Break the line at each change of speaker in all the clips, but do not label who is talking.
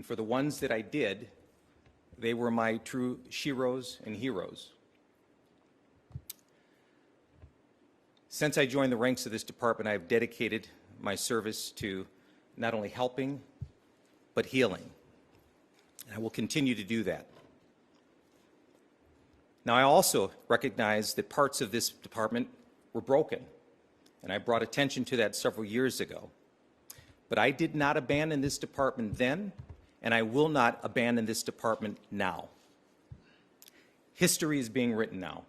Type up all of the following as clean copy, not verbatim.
And for the ones that I did, they were my true sheroes and heroes. Since I joined the ranks of this department, I have dedicated my service to not only helping, but healing. And I will continue to do that. Now, I also recognize that parts of this department were broken, and I brought attention to that several years ago. But I did not abandon this department then, and I will not abandon this department now. History is being written now,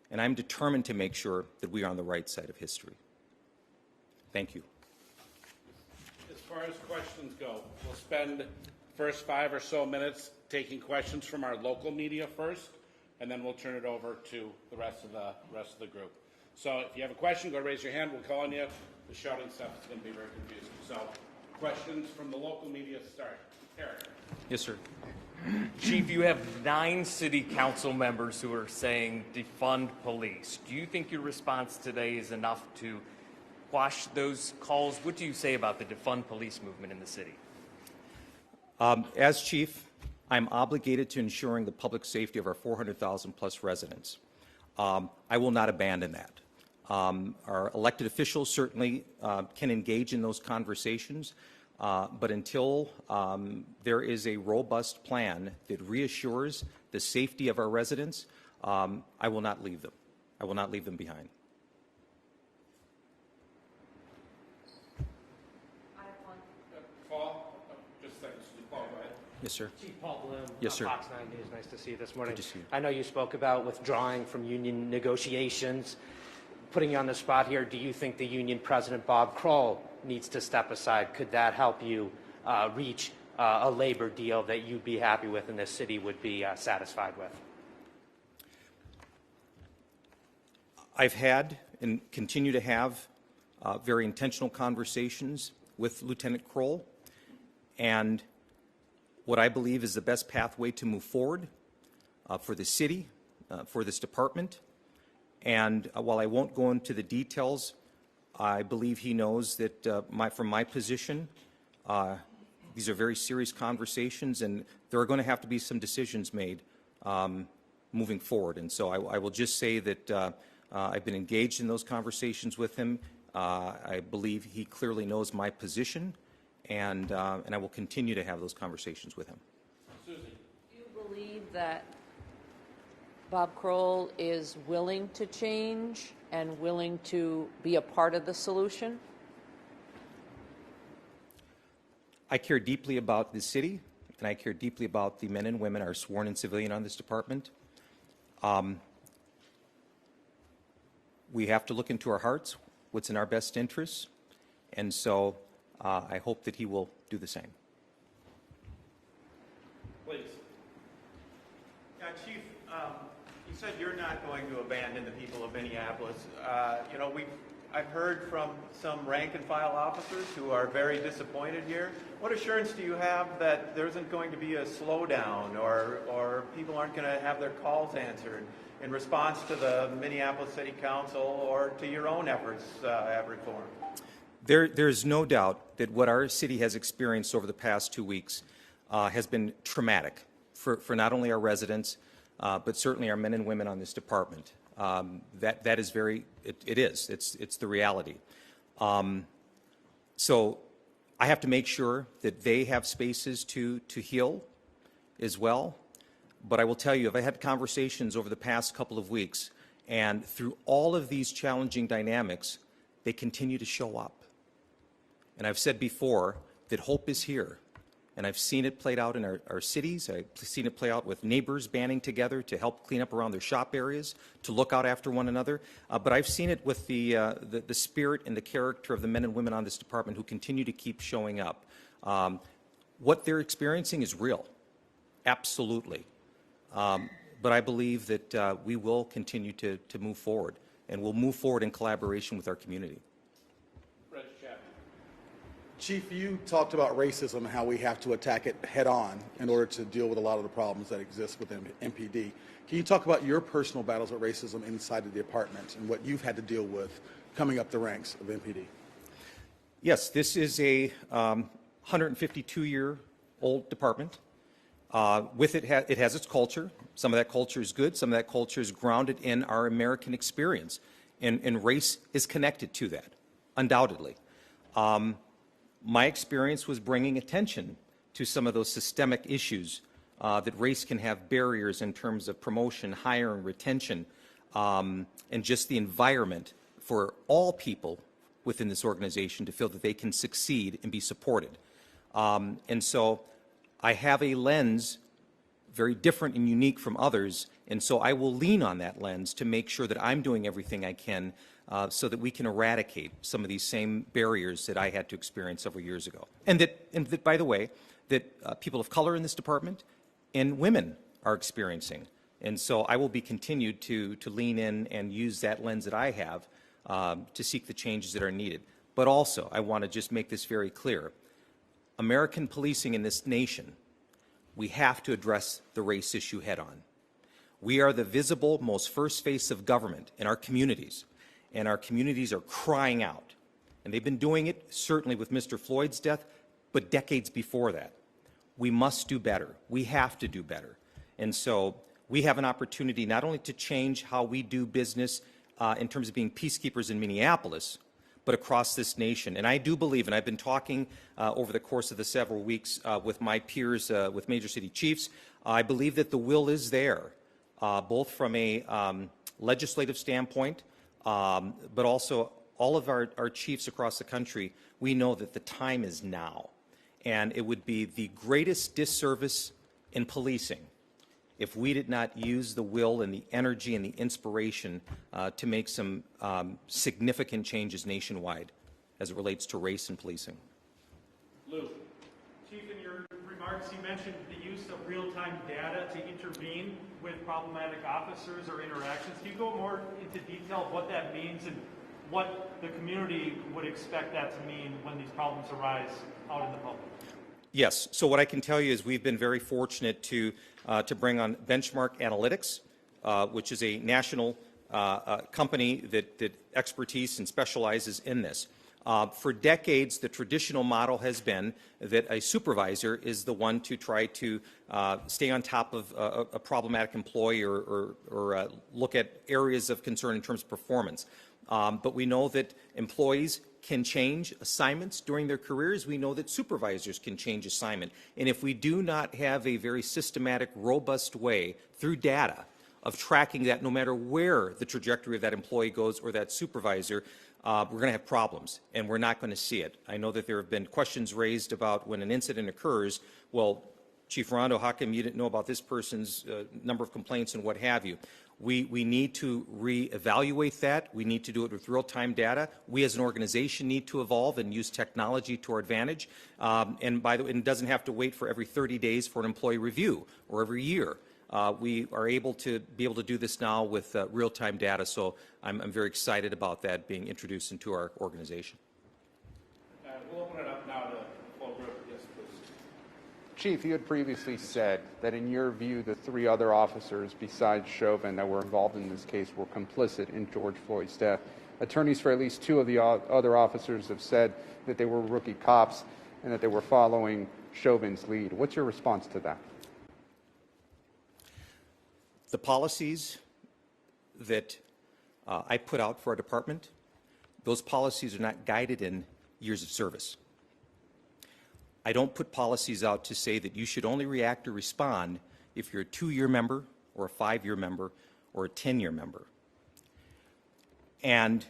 and I'm determined to make sure that we are on the right side of history. Thank you.
As far as questions go, we'll spend the first 5 or so minutes taking questions from our local media first, and then we'll turn it over to the rest of the group. So if you have a question, go raise your hand. We'll call on you. The shouting stuff is going to be very confusing. So questions from the local media start. Eric.
Yes, sir.
Chief, you have 9 city council members who are saying defund police. Do you think your response today is enough to quash those calls? What do you say about the defund police movement in the city?
As chief, I'm obligated to ensuring the public safety of our 400,000 plus residents. I will not abandon that. Our elected officials certainly can engage in those conversations, but until there is a robust plan that reassures the safety of our residents, I will not leave them. I will not leave them behind.
Paul, just a second. Paul, go ahead.
Yes, sir.
Chief Paul Bloom,
Yes, sir.
Fox 9 News. Nice to see you this morning.
Good to see you.
I know you spoke about withdrawing from union negotiations. Putting you on the spot here, do you think the union president, Bob Kroll, needs to step aside? Could that help you reach a labor deal that you'd be happy with and the city would be satisfied with?
I've had and continue to have very intentional conversations with Lieutenant Kroll, and what I believe is the best pathway to move forward for the city, for this department. And while I won't go into the details, I believe he knows that from my position, these are very serious conversations, and there are going to have to be some decisions made moving forward. And so I will just say that I've been engaged in those conversations with him. I believe he clearly knows my position, and I will continue to have those conversations with him.
Susie.
Do you believe that Bob Kroll is willing to change and willing to be a part of the solution?
I care deeply about the city, and I care deeply about the men and women, our sworn and civilian on this department. We have to look into our hearts, what's in our best interests, and so I hope that he will do the same.
Please.
Yeah, Chief, you said you're not going to abandon the people of Minneapolis. You know, I've heard from some rank and file officers who are very disappointed here. What assurance do you have that there isn't going to be a slowdown or people aren't going to have their calls answered in response to the Minneapolis City Council or to your own efforts at reform?
There's no doubt that what our city has experienced over the past 2 weeks has been traumatic for not only our residents, but certainly our men and women on this department. That is it's the reality. So I have to make sure that they have spaces to heal as well. But I will tell you, I've had conversations over the past couple of weeks, and through all of these challenging dynamics, they continue to show up. And I've said before that hope is here. And I've seen it played out in our cities. I've seen it play out with neighbors banding together to help clean up around their shop areas, to look out after one another. But I've seen it with the spirit and the character of the men and women on this department who continue to keep showing up. What they're experiencing is real, absolutely. But I believe that we will continue to move forward, and we'll move forward in collaboration with our community.
Chief, you talked about racism and how we have to attack it head on in order to deal with a lot of the problems that exist within MPD. Can you talk about your personal battles with racism inside of the department and what you've had to deal with coming up the ranks of MPD?
Yes, this is a 152-year old department. With it, it has its culture. Some of that culture is good. Some of that culture is grounded in our American experience. And race is connected to that, undoubtedly. My experience was bringing attention to some of those systemic issues that race can have barriers in terms of promotion, hiring, retention, and just the environment for all people within this organization to feel that they can succeed and be supported. And so I have a lens very different and unique from others, and so I will lean on that lens to make sure that I'm doing everything I can so that we can eradicate some of these same barriers that I had to experience several years ago. And that by the way, that people of color in this department and women are experiencing. And so I will be continued to lean in and use that lens that I have to seek the changes that are needed. But also, I want to just make this very clear. American policing in this nation, we have to address the race issue head on. We are the visible, most first face of government in our communities, and our communities are crying out. And they've been doing it certainly with Mr. Floyd's death, but decades before that. We must do better. We have to do better. And so we have an opportunity not only to change how we do business in terms of being peacekeepers in Minneapolis, but across this nation. And I do believe, and I've been talking over the course of the several weeks with my peers, with major city chiefs, I believe that the will is there, both from a legislative standpoint, but also all of our chiefs across the country. We know that the time is now. And it would be the greatest disservice in policing if we did not use the will and the energy and the inspiration to make some significant changes nationwide as it relates to race and policing.
Lou.
Chief, in your remarks, you mentioned the use of real-time data to intervene with problematic officers or interactions. Can you go more into detail of what that means and what the community would expect that to mean when these problems arise out in the public?
Yes. So what I can tell you is we've been very fortunate to bring on Benchmark Analytics, which is a national company that expertise and specializes in this. For decades, the traditional model has been that a supervisor is the one to try to stay on top of a problematic employee or look at areas of concern in terms of performance. But we know that employees can change assignments during their careers. We know that supervisors can change assignment. And if we do not have a very systematic, robust way through data of tracking that, no matter where the trajectory of that employee goes or that supervisor, we're going to have problems, and we're not going to see it. I know that there have been questions raised about when an incident occurs, well, Chief Rondo, how come you didn't know about this person's number of complaints and what have you? We need to reevaluate that. We need to do it with real-time data. We as an organization need to evolve and use technology to our advantage. And by the way, it doesn't have to wait for every 30 days for an employee review or every year. We are able to do this now with real-time data, so I'm very excited about that being introduced into our organization.
We'll open it up now to full group. Yes, please.
Chief, you had previously said that in your view, the three other officers besides Chauvin that were involved in this case were complicit in George Floyd's death. Attorneys for at least two of the other officers have said that they were rookie cops and that they were following Chauvin's lead. What's your response to that?
The policies that I put out for our department, those policies are not guided in years of service. I don't put policies out to say that you should only react or respond if you're a 2-year member or a 5-year member or a 10-year member. And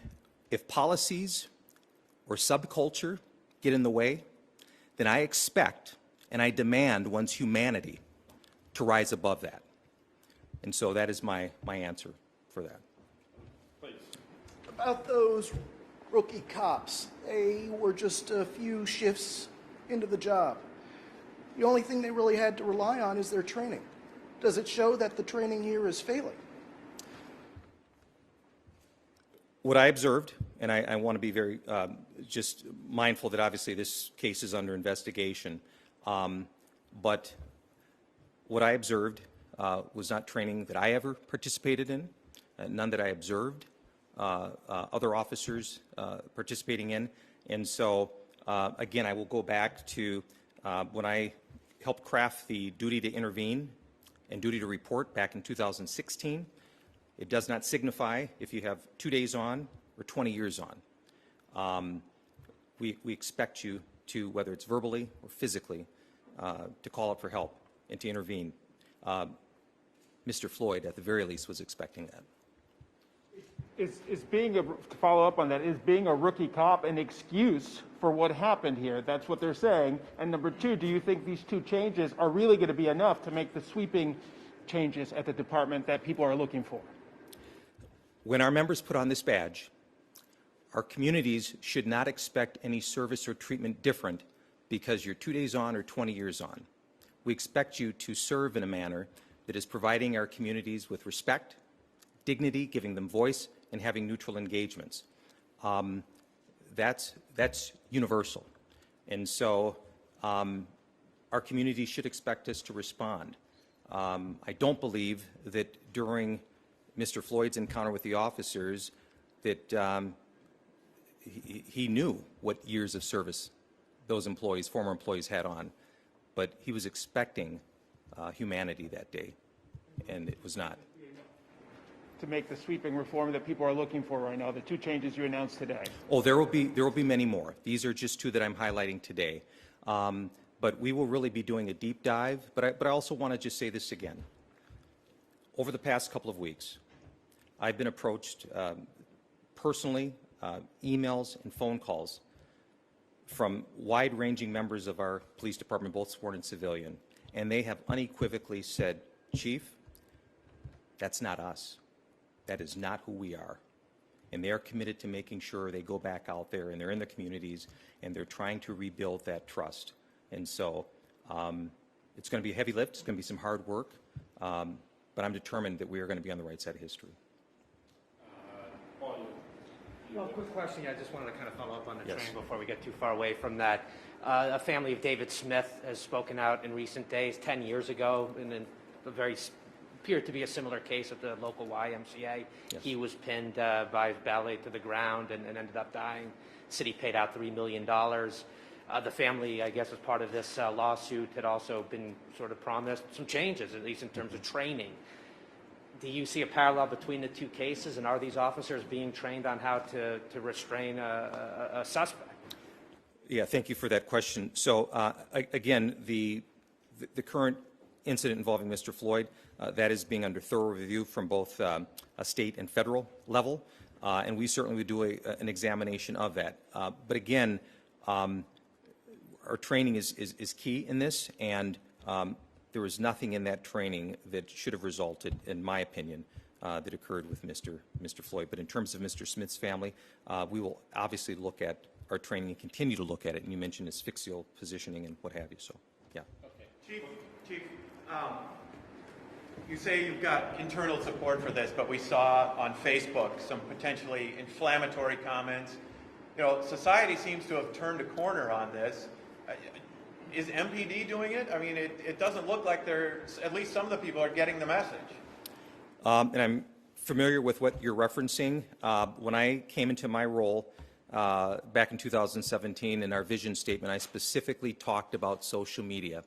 if policies or subculture get in the way, then I expect and I demand one's humanity to rise above that. And so that is my answer for that.
Please.
About those rookie cops, they were just a few shifts into the job. The only thing they really had to rely on is their training. Does it show that the training here is failing?
What I observed, and I want to be very just mindful that obviously this case is under investigation, but what I observed was not training that I ever participated in, none that I observed other officers participating in. And so, again, I will go back to when I helped craft the duty to intervene and duty to report back in 2016. It does not signify if you have 2 days on or 20 years on. We expect you to, whether it's verbally or physically, to call up for help and to intervene. Mr. Floyd, at the very least, was expecting that.
Is being to follow up on that, is being a rookie cop an excuse for what happened here? That's what they're saying. And number two, do you think these two changes are really going to be enough to make the sweeping changes at the department that people are looking for?
When our members put on this badge, our communities should not expect any service or treatment different because you're 2 days on or 20 years on. We expect you to serve in a manner that is providing our communities with respect, dignity, giving them voice, and having neutral engagements. That's universal. And so our community should expect us to respond. I don't believe that during Mr. Floyd's encounter with the officers that he knew what years of service those employees, former employees, had on, but he was expecting humanity that day, and it was not.
To make the sweeping reform that people are looking for right now, the two changes you announced today?
Oh, there will be many more. These are just two that I'm highlighting today. But we will really be doing a deep dive. But I also want to just say this again. Over the past couple of weeks, I've been approached personally, emails and phone calls from wide-ranging members of our police department, both sworn and civilian, and they have unequivocally said, Chief, that's not us. That is not who we are. And they are committed to making sure they go back out there and they're in their communities and they're trying to rebuild that trust. And so it's going to be a heavy lift. It's going to be some hard work. But I'm determined that we are going to be on the right side of history.
Well, quick question. I just wanted to kind of follow up on the train before we get too far away from that. A family of David Smith has spoken out in recent days, 10 years ago, in a very appeared to be a similar case at the local YMCA. Yes. He was pinned by his ballet to the ground and ended up dying. City paid out $3 million. The family, I guess, as part of this lawsuit, had also been sort of promised some changes, at least in terms of training. Do you see a parallel between the two cases, and are these officers being trained on how to restrain a suspect?
Yeah, thank you for that question. So, again, the current incident involving Mr. Floyd, that is being under thorough review from both a state and federal level, and we certainly would do an examination of that. But again, our training is key in this, and there was nothing in that training that should have resulted, in my opinion, that occurred with Mr. Floyd. But in terms of Mr. Smith's family, we will obviously look at our training and continue to look at it. And you mentioned asphyxial positioning and what have you. So, yeah.
Okay. Chief, you say you've got internal support for this, but we saw on Facebook some potentially inflammatory comments. You know, society seems to have turned a corner on this. Is MPD doing it? I mean, it doesn't look like at least some of the people are getting the message.
And I'm familiar with what you're referencing. When I came into my role back in 2017 in our vision statement, I specifically talked about social media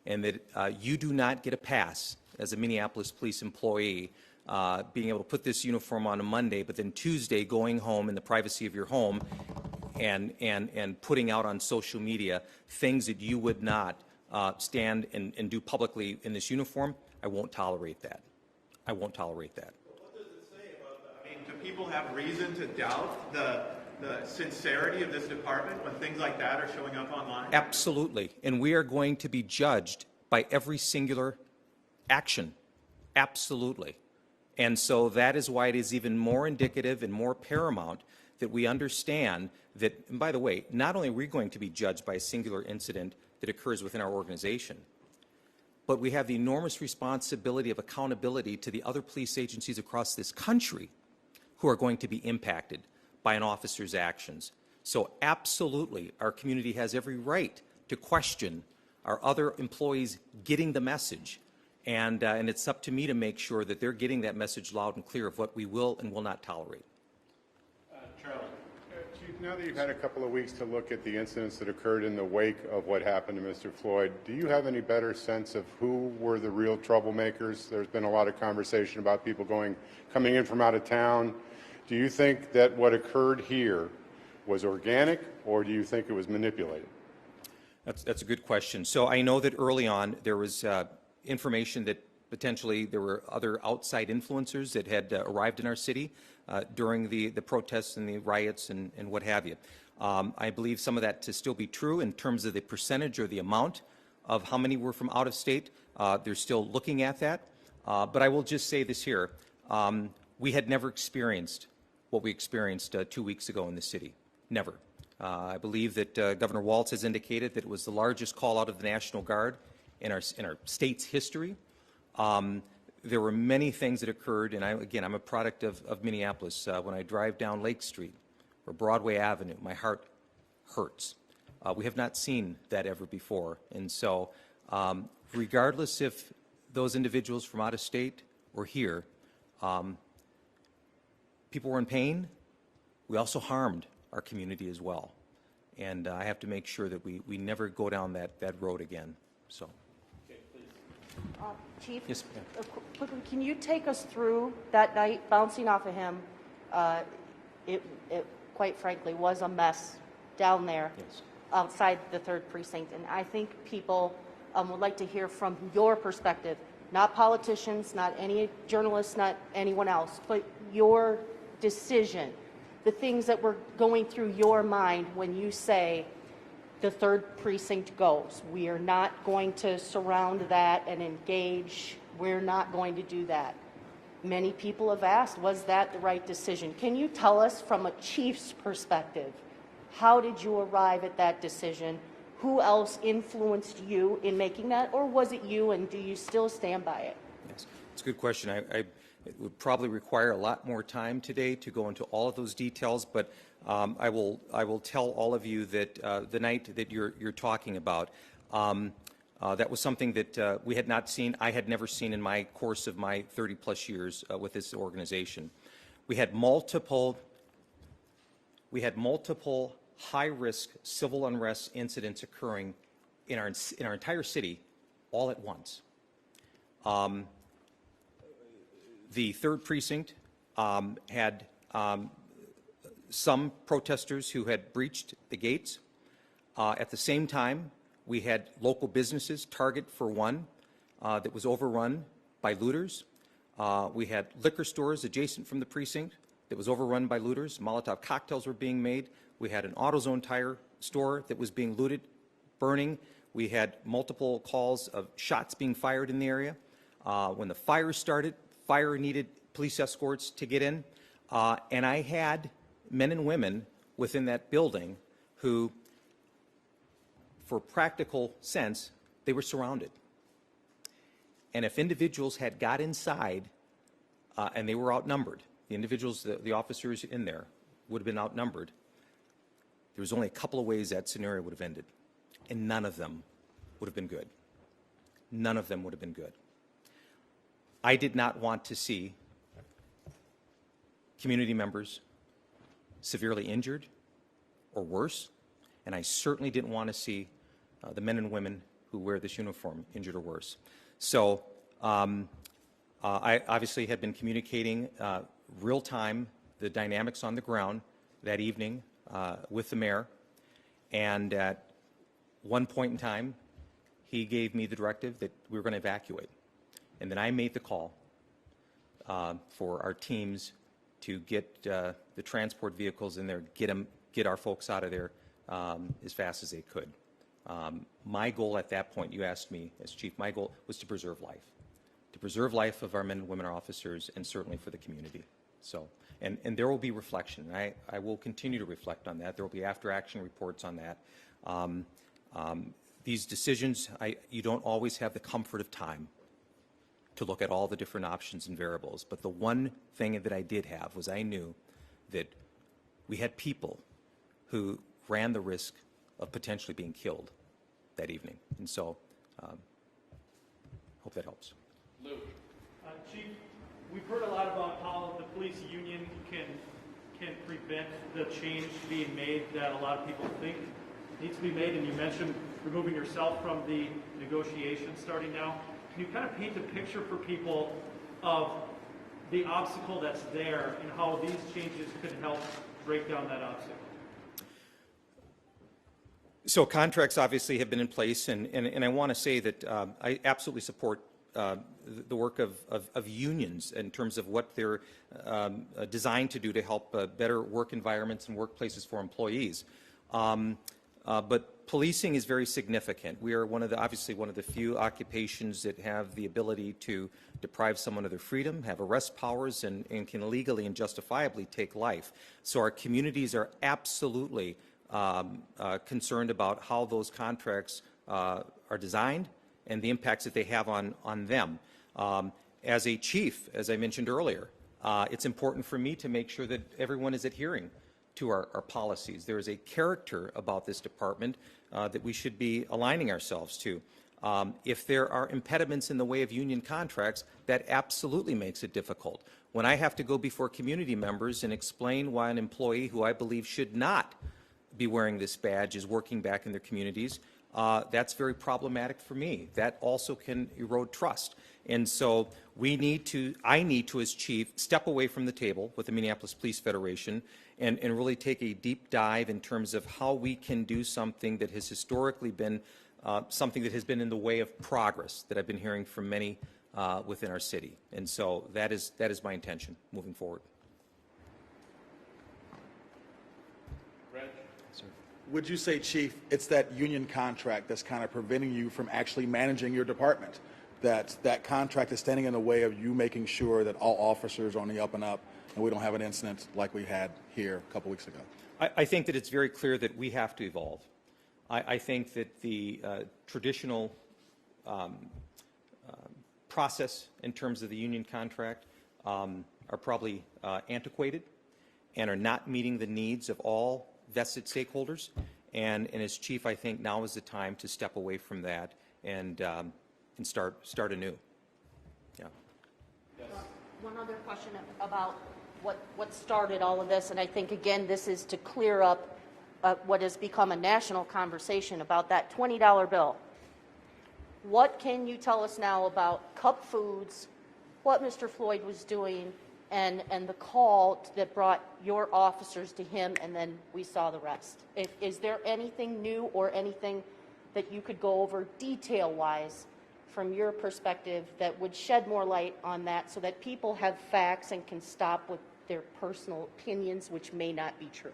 and that you do not get a pass as a Minneapolis police employee being able to put this uniform on a Monday, but then Tuesday going home in the privacy of your home and putting out on social media things that you would not stand and do publicly in this uniform. I won't tolerate that. I won't tolerate that.
What does it say about that? I mean, do people have reason to doubt the sincerity of this department when things like that are showing up online?
Absolutely. And we are going to be judged by every singular action. Absolutely. And so that is why it is even more indicative and more paramount that we understand that, and by the way, not only are we going to be judged by a singular incident that occurs within our organization, but we have the enormous responsibility of accountability to the other police agencies across this country who are going to be impacted by an officer's actions. So absolutely, our community has every right to question our other employees getting the message. And it's up to me to make sure that they're getting that message loud and clear of what we will and will not tolerate.
Charlie.
Chief,
now that you've had a couple of weeks to look at the incidents that occurred in the wake of what happened to Mr. Floyd, do you have any better sense of who were the real troublemakers? There's been a lot of conversation about people coming in from out of town. Do you think that what occurred here was organic, or do you think it was manipulated?
That's a good question. So I know that early on there was information that potentially there were other outside influencers that had arrived in our city during the protests and the riots and what have you. I believe some of that to still be true in terms of the percentage or the amount of how many were from out of state. They're still looking at that. But I will just say this here. We had never experienced what we experienced 2 weeks ago in the city. Never. I believe that Governor Walz has indicated that it was the largest call out of the National Guard in our state's history. There were many things that occurred, and I'm a product of Minneapolis. When I drive down Lake Street or Broadway Avenue, my heart hurts. We have not seen that ever before. And so regardless if those individuals from out of state or here, people were in pain, we also harmed our community as well. And I have to make sure that we never go down that road again. So.
Chief,
Yes,
quickly, can you take us through that night, bouncing off of him? It quite frankly was a mess down there.
Yes.
Outside the 3rd precinct, and I think people would like to hear from your perspective, not politicians, not any journalists, not anyone else, but your decision, the things that were going through your mind when you say the 3rd precinct goes. We are not going to surround that and engage. We're not going to do that. Many people have asked, was that the right decision? Can you tell us from a chief's perspective, how did you arrive at that decision? Who else influenced you in making that, or was it you, and do you still stand by it?
Yes, it's a good question. It would probably require a lot more time today to go into all of those details, but I will tell all of you that the night that you're talking about, that was something that we had not seen. I had never seen in my course of my 30-plus years with this organization. We had multiple high-risk civil unrest incidents occurring in our entire city all at once. The 3rd precinct had some protesters who had breached the gates. At the same time, we had local businesses, Target for one, that was overrun by looters. We had liquor stores adjacent from the precinct that was overrun by looters. Molotov cocktails were being made. We had an AutoZone tire store that was being looted, burning. We had multiple calls of shots being fired in the area. When the fire started, fire needed police escorts to get in. And I had men and women within that building who, for practical sense, they were surrounded. And if individuals had got inside and they were outnumbered, the individuals, the officers in there would have been outnumbered, there was only a couple of ways that scenario would have ended. And none of them would have been good. None of them would have been good. I did not want to see community members severely injured or worse, and I certainly didn't want to see the men and women who wear this uniform injured or worse. So I obviously had been communicating real time the dynamics on the ground that evening with the mayor, and at one point in time he gave me the directive that we were going to evacuate. And then I made the call for our teams to get the transport vehicles in there, get our folks out of there as fast as they could. My goal at that point, you asked me as chief, my goal was to preserve life of our men and women, our officers, and certainly for the community. So, and there will be reflection. I will continue to reflect on that. There will be after-action reports on that. These decisions, you don't always have the comfort of time to look at all the different options and variables. But the one thing that I did have was I knew that we had people who ran the risk of potentially being killed that evening. And so, hope that helps.
Luke. Chief, we've heard a lot about how the police union can can prevent the change being made that a lot of people think needs to be made? And you mentioned removing yourself from the negotiations starting now. Can you kind of paint a picture for people of the obstacle that's there and how these changes could help break down that obstacle?
So contracts obviously have been in place, and I want to say that I absolutely support the work of unions in terms of what they're designed to do to help better work environments and workplaces for employees. But policing is very significant. We are obviously one of the few occupations that have the ability to deprive someone of their freedom, have arrest powers, and can legally and justifiably take life. So our communities are absolutely concerned about how those contracts are designed and the impacts that they have on them. As a chief, as I mentioned earlier, it's important for me to make sure that everyone is adhering to our policies. There is a character about this department that we should be aligning ourselves to. If there are impediments in the way of union contracts, that absolutely makes it difficult. When I have to go before community members and explain why an employee who I believe should not be wearing this badge is working back in their communities, that's very problematic for me. That also can erode trust. And so I need to, as chief, step away from the table with the Minneapolis Police Federation and really take a deep dive in terms of how we can do something that has historically been something that has been in the way of progress that I've been hearing from many within our city. And so that is my intention moving forward.
Would you say, Chief, it's that union contract that's kind of preventing you from actually managing your department? That contract is standing in the way of you making sure that all officers are on the up and up and we don't have an incident like we had here a couple weeks ago?
I think that it's very clear that we have to evolve. I think that the traditional process in terms of the union contract are probably antiquated and are not meeting the needs of all vested stakeholders, and as chief, I think now is the time to step away from that and start anew. Yeah.
Yes. One other question about what started all of this, and I think again this is to clear up what has become a national conversation about that $20 bill. What can you tell us now about Cup Foods, what Mr. Floyd was doing, and the call that brought your officers to him, and then we saw the rest? Is there anything new or anything that you could go over detail-wise from your perspective that would shed more light on that so that people have facts and can stop with their personal opinions, which may not be true?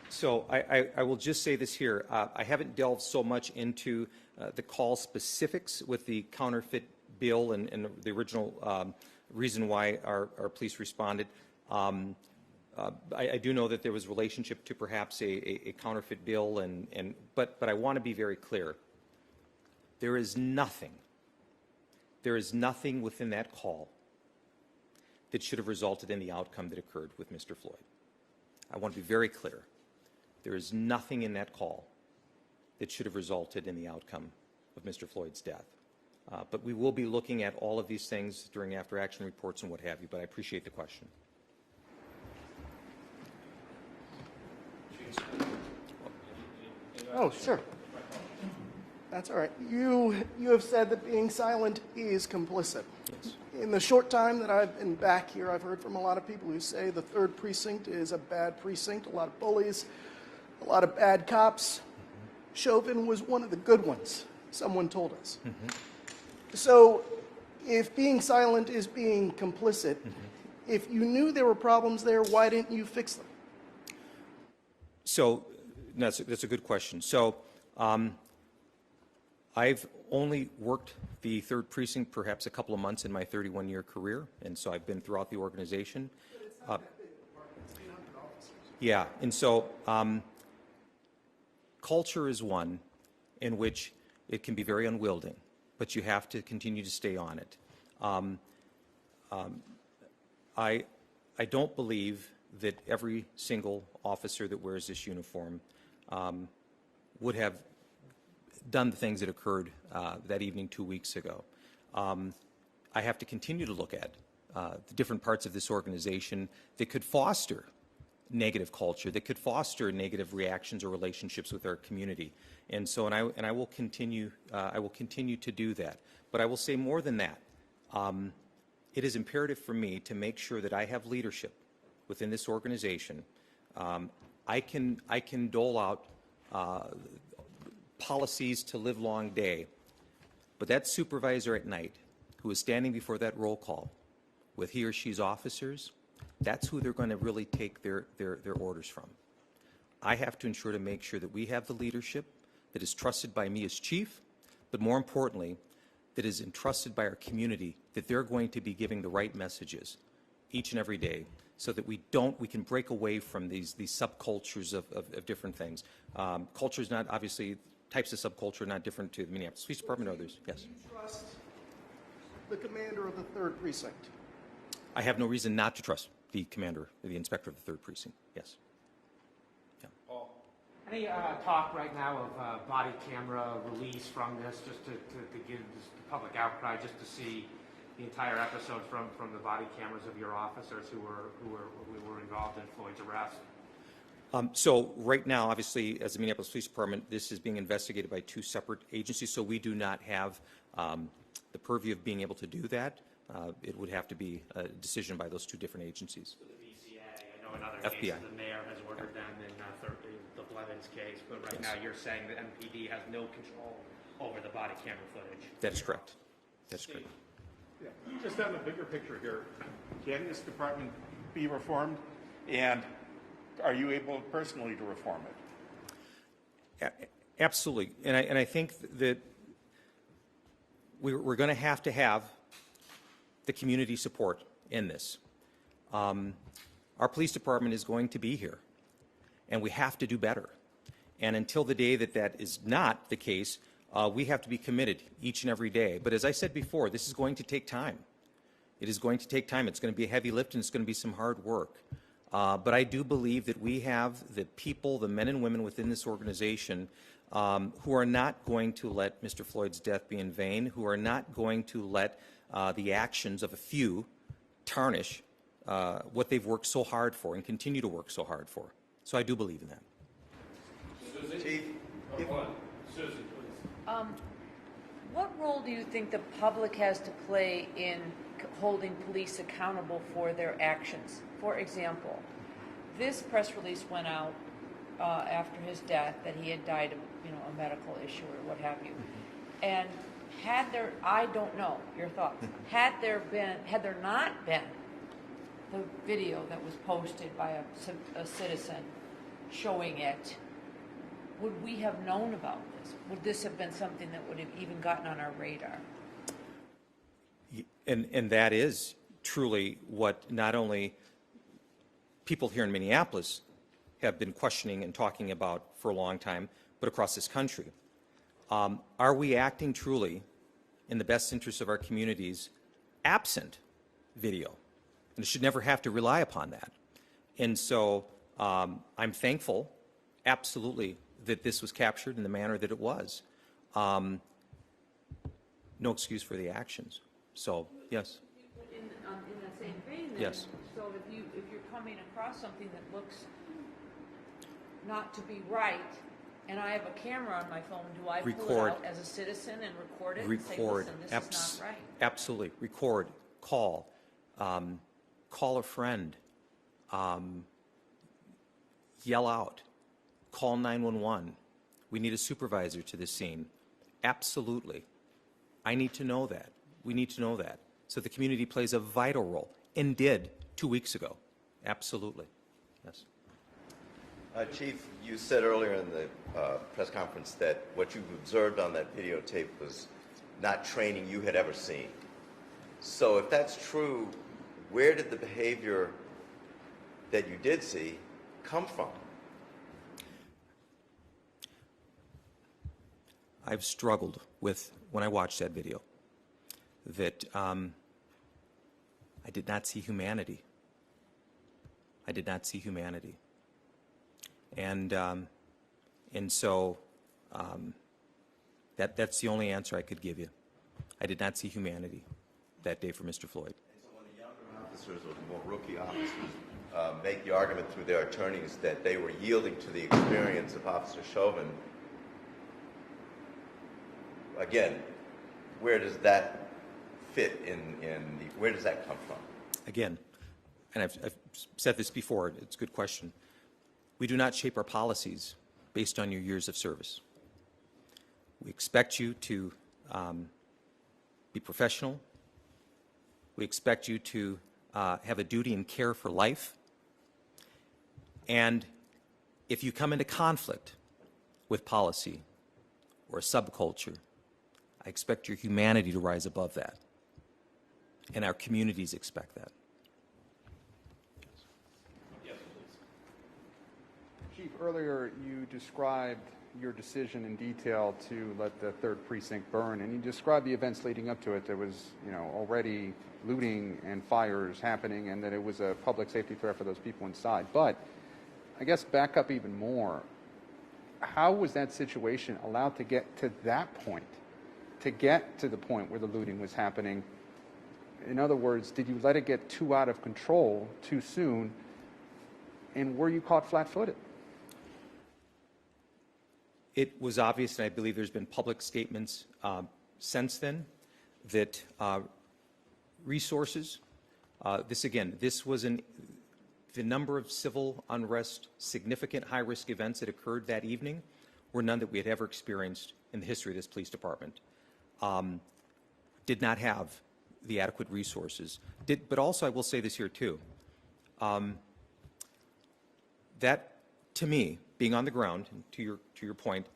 So I will just say this here. I haven't delved so much into the call specifics with the counterfeit bill and the original reason why our police responded. I do know that there was relationship to perhaps a counterfeit bill, but I want to be very clear. There is nothing within that call that should have resulted in the outcome that occurred with Mr. Floyd. I want to be very clear. There is nothing in that call that should have resulted in the outcome of Mr. Floyd's death. But we will be looking at all of these things during after-action reports and what have you, but I appreciate the question.
Oh, sure. That's all right. You have said that being silent is complicit.
Yes.
In the short time that I've been back here, I've heard from a lot of people who say the 3rd precinct is a bad precinct, a lot of bullies, a lot of bad cops. Chauvin was one of the good ones, someone told us. Mm-hmm. So if being silent is being complicit, if you knew there were problems there, why didn't you fix them?
So that's a good question. So I've only worked the 3rd precinct perhaps a couple of months in my 31-year career, and so I've been throughout the organization.
But it's not that big a department. It's 300 officers.
Yeah, and so culture is one in which it can be very unwielding, but you have to continue to stay on it. I don't believe that every single officer that wears this uniform would have done the things that occurred that evening 2 weeks ago. I have to continue to look at the different parts of this organization that could foster negative culture, that could foster negative reactions or relationships with our community. And so, and I will continue to do that. But I will say more than that. It is imperative for me to make sure that I have leadership within this organization. I can dole out policies to live long day, but that supervisor at night who is standing before that roll call with he or she's officers, that's who they're going to really take their orders from. I have to ensure to make sure that we have the leadership that is trusted by me as chief, but more importantly, that is entrusted by our community, that they're going to be giving the right messages each and every day, so that we can break away from these subcultures of different things. Culture is not, obviously, types of subculture are not different to the Minneapolis Police Department or others. Yes.
Do you trust the commander of the 3rd Precinct?
I have no reason not to trust the commander, the inspector of the 3rd Precinct. Yes. Yeah.
Any talk right now of body camera release from this, just to give this public outcry, just to see the entire episode from the body cameras of your officers who were involved in Floyd's arrest?
So right now, obviously, as the Minneapolis Police Department, this is being investigated by 2 separate agencies, so we do not have the purview of being able to do that. It would have to be a decision by those 2 different agencies.
So the BCA, I know in other
FBI.
cases the mayor has ordered them in the Blevins case, but right now you're saying the MPD has no control over the body camera footage.
That is correct. That's correct.
Yeah. Just on the bigger picture here, can this department be reformed? And are you able personally to reform it?
Absolutely. And I think that we're going to have the community support in this. Our police department is going to be here, and we have to do better. And until the day that is not the case, we have to be committed each and every day. But as I said before, this is going to take time. It is going to take time. It's going to be a heavy lift, and it's going to be some hard work. But I do believe that we have the people, the men and women within this organization who are not going to let Mr. Floyd's death be in vain, who are not going to let the actions of a few tarnish what they've worked so hard for and continue to work so hard for. So I do believe in that.
Susie? Susie, please.
What role do you think the public has to play in holding police accountable for their actions? For example, this press release went out after his death that he had died of, a medical issue or what have you. And I don't know your thoughts. Had there not been the video that was posted by a citizen showing it, would we have known about this? Would this have been something that would have even gotten on our radar?
And that is truly what not only people here in Minneapolis have been questioning and talking about for a long time, but across this country. Are we acting truly in the best interest of our communities absent video? And it should never have to rely upon that. And so I'm thankful, absolutely, that this was captured in the manner that it was. No excuse for the actions. So, yes.
In that same vein, then,
yes.
So if you're coming across something that looks not to be right, and I have a camera on my phone, do I pull it out as a citizen and record it? And say, listen, this is not right.
Absolutely. Record. Call. Call a friend. Yell out. Call 911. We need a supervisor to this scene. Absolutely. I need to know that. We need to know that. So the community plays a vital role, and did 2 weeks ago. Absolutely. Yes.
Chief, you said earlier in the press conference that what you've observed on that videotape was not training you had ever seen. So if that's true, where did the behavior that you did see come from?
I've struggled with, when I watched that video, that I did not see humanity. I did not see humanity. And so that's the only answer I could give you. I did not see humanity that day for Mr. Floyd.
And so when the younger officers or the more rookie officers make the argument through their attorneys that they were yielding to the experience of Officer Chauvin. Again, where does that fit where does that come from?
Again, and I've said this before, it's a good question. We do not shape our policies based on your years of service. We expect you to be professional. We expect you to have a duty and care for life. And if you come into conflict with policy or a subculture, I expect your humanity to rise above that. And our communities expect that.
Yes, please.
Chief, earlier you described your decision in detail to let the 3rd Precinct burn, and you described the events leading up to it. There was, already looting and fires happening, and that it was a public safety threat for those people inside. But I guess back up even more. How was that situation allowed to get to that point, to get to the point where the looting was happening? In other words, did you let it get too out of control too soon, and were you caught flat-footed?
It was obvious, and I believe there's been public statements since then, that resources, this was the number of civil unrest, significant high-risk events that occurred that evening were none that we had ever experienced in the history of this police department. Did not have the adequate resources. But also, I will say this here too. That, to me, being on the ground, to your point,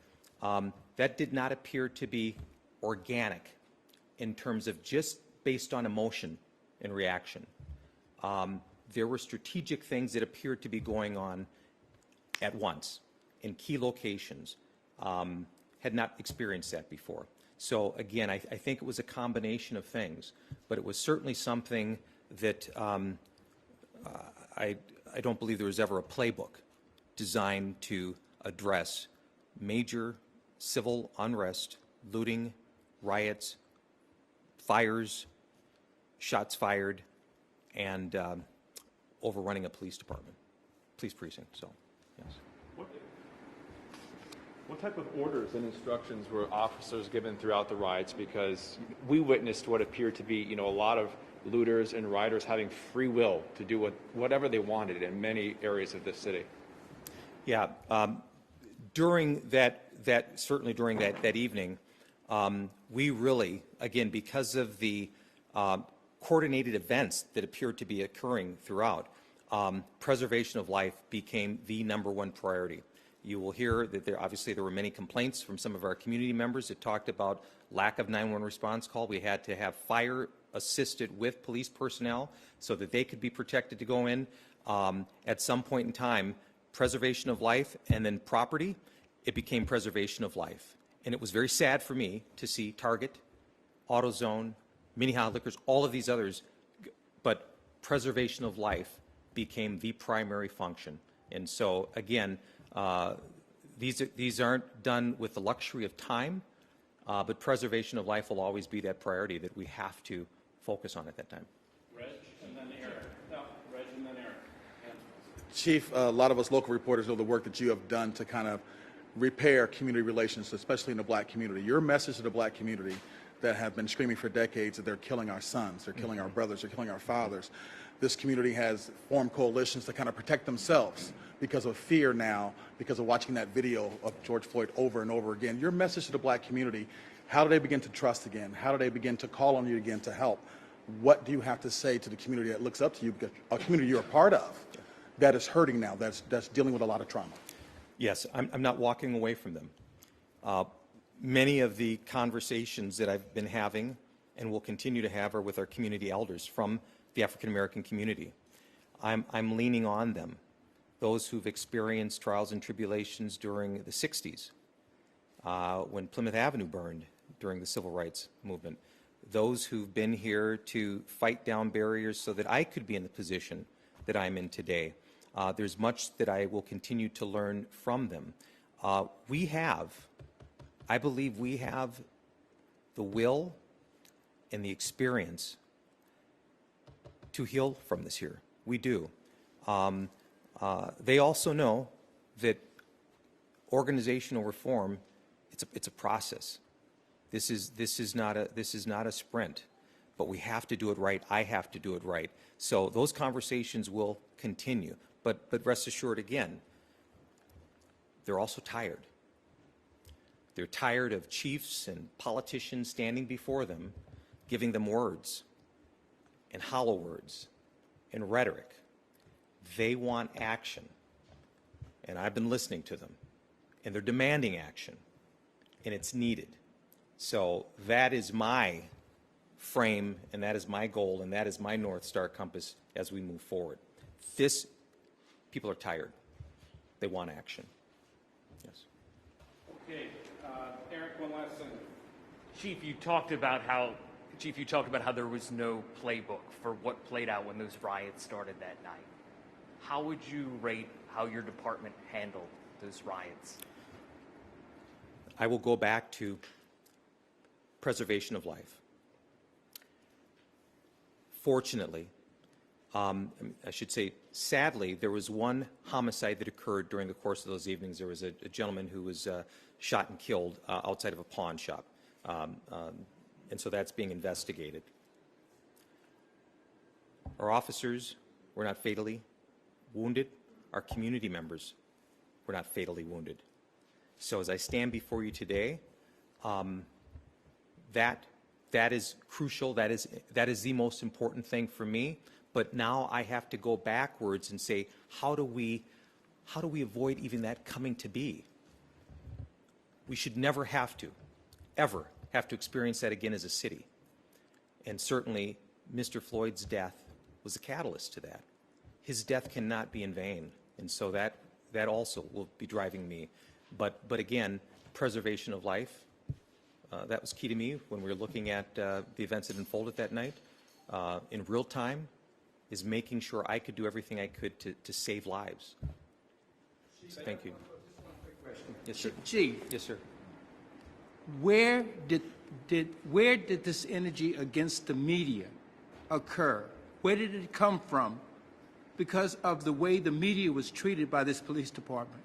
that did not appear to be organic in terms of just based on emotion and reaction. There were strategic things that appeared to be going on at once in key locations. Had not experienced that before. So again, I think it was a combination of things, but it was certainly something that I don't believe there was ever a playbook designed to address major civil unrest, looting, riots, fires, shots fired, and overrunning a police department, police precinct. So, yes.
What type of orders and instructions were officers given throughout the riots? Because we witnessed what appeared to be, a lot of looters and rioters having free will to do whatever they wanted in many areas of the city.
Yeah, during that certainly during that evening, we really, again, because of the coordinated events that appeared to be occurring throughout, preservation of life became the #1 priority. You will hear that there were many complaints from some of our community members that talked about lack of 911 response call. We had to have fire assisted with police personnel so that they could be protected to go in. At some point in time, preservation of life and then property, it became preservation of life. And it was very sad for me to see Target, AutoZone, Minneapolis Liquors, all of these others, but preservation of life became the primary function. And so, again, these aren't done with the luxury of time, but preservation of life will always be that priority that we have to focus on at that time.
Reg, and then Eric. No, Reg, and then Eric.
Chief, a lot of us local reporters know the work that you have done to kind of repair community relations, especially in the black community. Your message to the black community that have been screaming for decades that they're killing our sons, they're killing our brothers, they're killing our fathers. This community has formed coalitions to kind of protect themselves because of fear now, because of watching that video of George Floyd over and over again. Your message to the black community, how do they begin to trust again? How do they begin to call on you again to help? What do you have to say to the community that looks up to you, because a community you're a part of that is hurting now, that's dealing with a lot of trauma?
Yes, I'm not walking away from them. Many of the conversations that I've been having and will continue to have are with our community elders from the African American community. I'm leaning on them, those who've experienced trials and tribulations during the 60s, when Plymouth Avenue burned during the Civil Rights Movement, those who've been here to fight down barriers so that I could be in the position that I'm in today. There's much that I will continue to learn from them. I believe we have the will and the experience to heal from this here. We do. They also know that organizational reform, it's a process. This is not a sprint, but we have to do it right. I have to do it right. So those conversations will continue. But rest assured, again, they're also tired. They're tired of chiefs and politicians standing before them, giving them words and hollow words and rhetoric. They want action. And I've been listening to them. And they're demanding action. And it's needed. So that is my frame, and that is my goal, and that is my North Star compass as we move forward. People are tired. They want action. Yes.
Okay, Eric, one last thing.
Chief, you talked about how there was no playbook for what played out when those riots started that night. How would you rate how your department handled those riots?
I will go back to preservation of life. Fortunately, I should say sadly, there was one homicide that occurred during the course of those evenings. There was a gentleman who was shot and killed outside of a pawn shop. And so that's being investigated. Our officers were not fatally wounded. Our community members were not fatally wounded. So as I stand before you today, that is crucial. That is the most important thing for me. But now I have to go backwards and say, how do we avoid even that coming to be? We should never have to, ever have to experience that again as a city. And certainly, Mr. Floyd's death was a catalyst to that. His death cannot be in vain. And so that also will be driving me. But again, preservation of life, that was key to me when we were looking at the events that unfolded that night. In real time, is making sure I could do everything I could to save lives. Thank you. Yes, sir.
Chief.
Yes, sir.
Where did this energy against the media occur? Where did it come from? Because of the way the media was treated by this police department.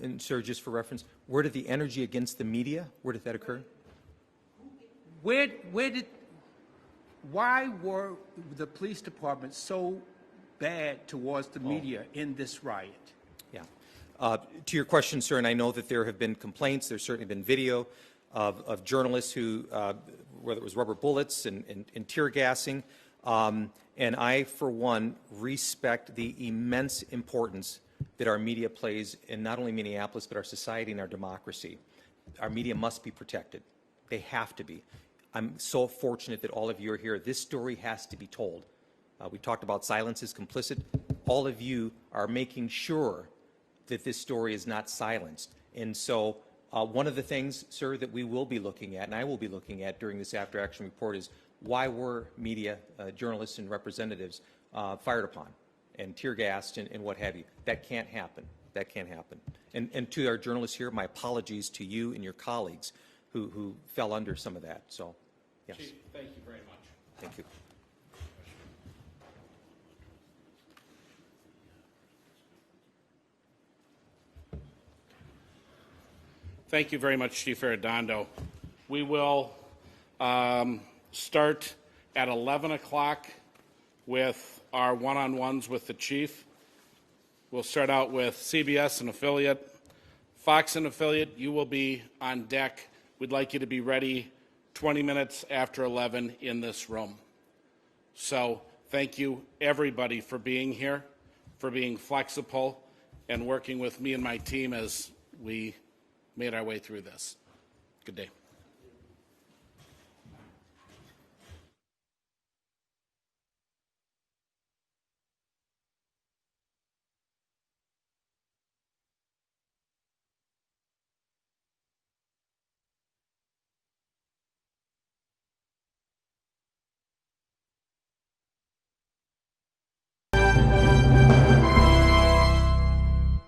And sir, just for reference, where did the energy against the media? Where did that occur?
Why were the police department so bad towards the media in this riot?
Yeah. To your question, sir, and I know that there have been complaints, there's certainly been video of journalists who, whether it was rubber bullets and tear gassing, and I, for one, respect the immense importance that our media plays in not only Minneapolis, but our society and our democracy. Our media must be protected. They have to be. I'm so fortunate that all of you are here. This story has to be told. We talked about silence is complicit. All of you are making sure that this story is not silenced. And so one of the things, sir, that we will be looking at, and I will be looking at during this after-action report, is why were media, journalists and representatives fired upon and tear-gassed and what have you. That can't happen. That can't happen. And to our journalists here, my apologies to you and your colleagues who fell under some of that. So, yes.
Chief, thank you very much.
Thank you.
Thank you very much, Chief Arredondo. We will start at 11 o'clock with our one-on-ones with the chief. We'll start out with CBS, an affiliate. Fox, an affiliate, you will be on deck. We'd like you to be ready 20 minutes after 11 in this room. So thank you, everybody, for being here, for being flexible, and working with me and my team as we made our way through this. Good day.